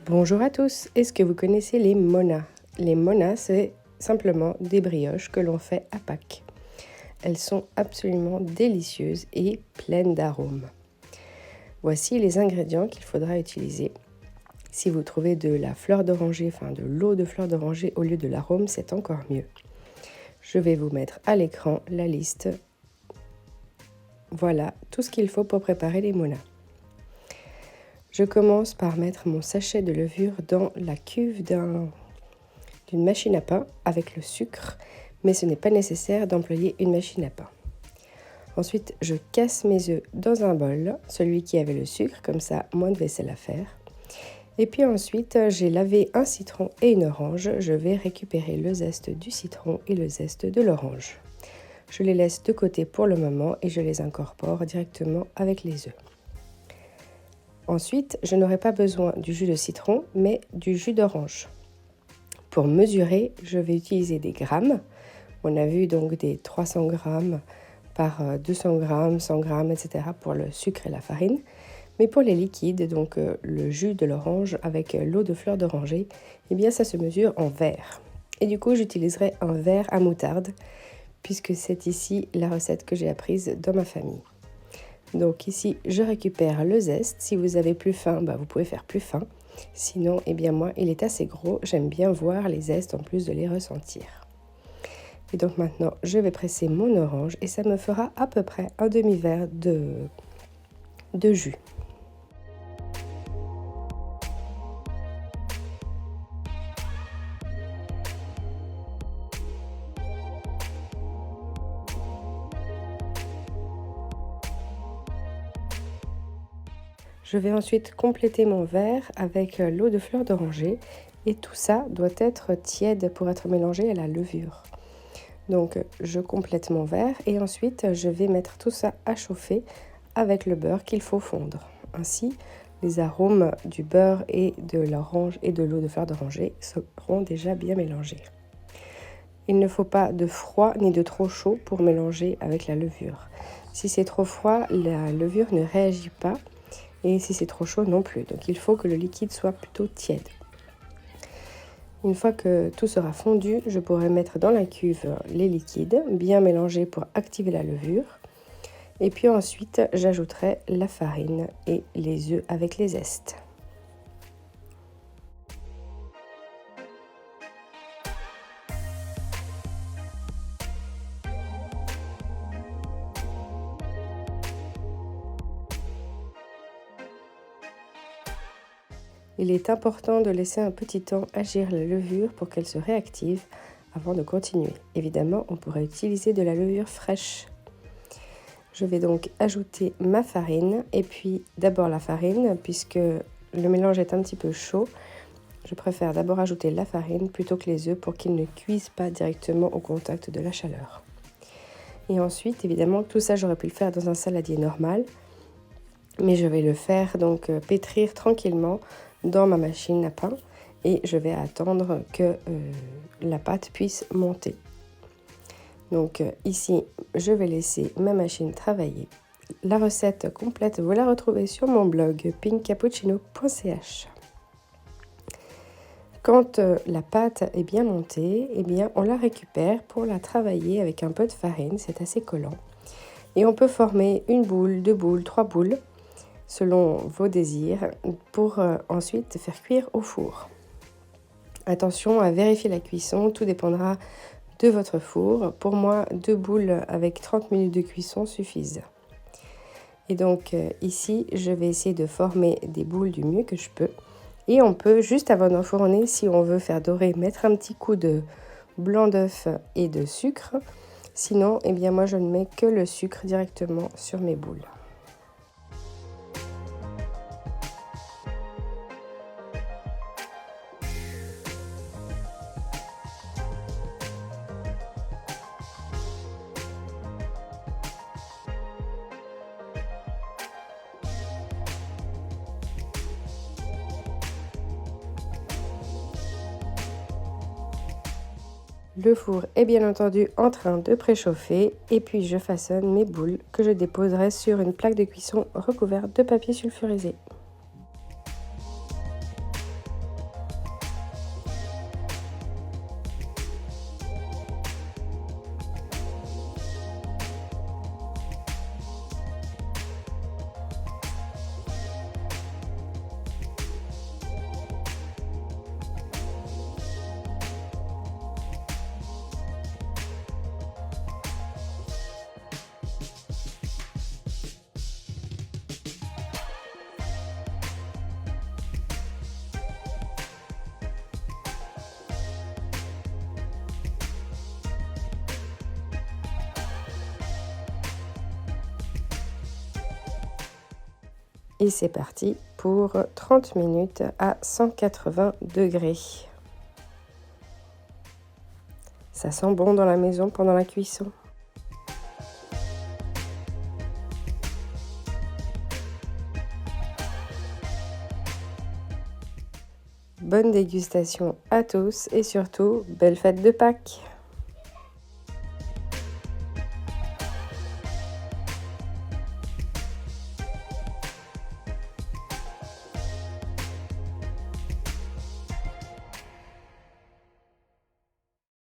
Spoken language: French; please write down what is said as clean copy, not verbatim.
Bonjour à tous, est-ce que vous connaissez les monas? Les monas, c'est simplement des brioches que l'on fait à Pâques. Elles sont absolument délicieuses et pleines d'arômes. Voici les ingrédients qu'il faudra utiliser. Si vous trouvez de la fleur d'oranger, de l'eau de fleur d'oranger au lieu de l'arôme, c'est encore mieux. Je vais vous mettre à l'écran la liste. Voilà tout ce qu'il faut pour préparer les monas. Je commence par mettre mon sachet de levure dans la cuve d'une machine à pain avec le sucre, mais ce n'est pas nécessaire d'employer une machine à pain. Ensuite, je casse mes œufs dans un bol, celui qui avait le sucre, comme ça, moins de vaisselle à faire. Et puis ensuite, j'ai lavé un citron et une orange. Je vais récupérer le zeste du citron et le zeste de l'orange. Je les laisse de côté pour le moment et je les incorpore directement avec les œufs. Ensuite, je n'aurai pas besoin du jus de citron, mais du jus d'orange. Pour mesurer, je vais utiliser des grammes. On a vu donc des 300 grammes par 200 grammes, 100 grammes, etc. pour le sucre et la farine. Mais pour les liquides, donc le jus de l'orange avec l'eau de fleur d'oranger, eh bien ça se mesure en verre. Et du coup, j'utiliserai un verre à moutarde, puisque c'est ici la recette que j'ai apprise dans ma famille. Donc ici, je récupère le zeste. Si vous avez plus fin, vous pouvez faire plus fin. Sinon, eh bien moi, il est assez gros. J'aime bien voir les zestes en plus de les ressentir. Et donc maintenant, je vais presser mon orange et ça me fera à peu près un demi-verre de jus. Je vais ensuite compléter mon verre avec l'eau de fleur d'oranger et tout ça doit être tiède pour être mélangé à la levure. Donc je complète mon verre et ensuite je vais mettre tout ça à chauffer avec le beurre qu'il faut fondre. Ainsi, les arômes du beurre et de l'orange et de l'eau de fleur d'oranger seront déjà bien mélangés. Il ne faut pas de froid ni de trop chaud pour mélanger avec la levure. Si c'est trop froid, la levure ne réagit pas. Et si c'est trop chaud non plus. Donc il faut que le liquide soit plutôt tiède. Une fois que tout sera fondu, je pourrai mettre dans la cuve les liquides, bien mélangés pour activer la levure. Et puis ensuite, j'ajouterai la farine et les œufs avec les zestes. Il est important de laisser un petit temps agir la levure pour qu'elle se réactive avant de continuer. Évidemment, on pourrait utiliser de la levure fraîche. Je vais donc ajouter ma farine et puis d'abord la farine puisque le mélange est un petit peu chaud. Je préfère d'abord ajouter la farine plutôt que les œufs pour qu'ils ne cuisent pas directement au contact de la chaleur. Et ensuite, évidemment, tout ça j'aurais pu le faire dans un saladier normal, mais je vais le faire donc pétrir tranquillement dans ma machine à pain et je vais attendre que la pâte puisse monter. Donc ici, je vais laisser ma machine travailler. La recette complète, vous la retrouvez sur mon blog pinkcappuccino.ch. Quand la pâte est bien montée, eh bien, on la récupère pour la travailler avec un peu de farine, c'est assez collant. Et on peut former une boule, 2 boules, 3 boules, selon vos désirs, pour ensuite faire cuire au four. Attention à vérifier la cuisson, tout dépendra de votre four. Pour moi, 2 boules avec 30 minutes de cuisson suffisent. Et donc ici, je vais essayer de former des boules du mieux que je peux. Et on peut, juste avant d'enfourner, si on veut faire dorer, mettre un petit coup de blanc d'œuf et de sucre. Sinon, eh bien moi, je ne mets que le sucre directement sur mes boules. Le four est bien entendu en train de préchauffer et puis je façonne mes boules que je déposerai sur une plaque de cuisson recouverte de papier sulfurisé. Et c'est parti pour 30 minutes à 180 degrés. Ça sent bon dans la maison pendant la cuisson. Bonne dégustation à tous et surtout, belle fête de Pâques!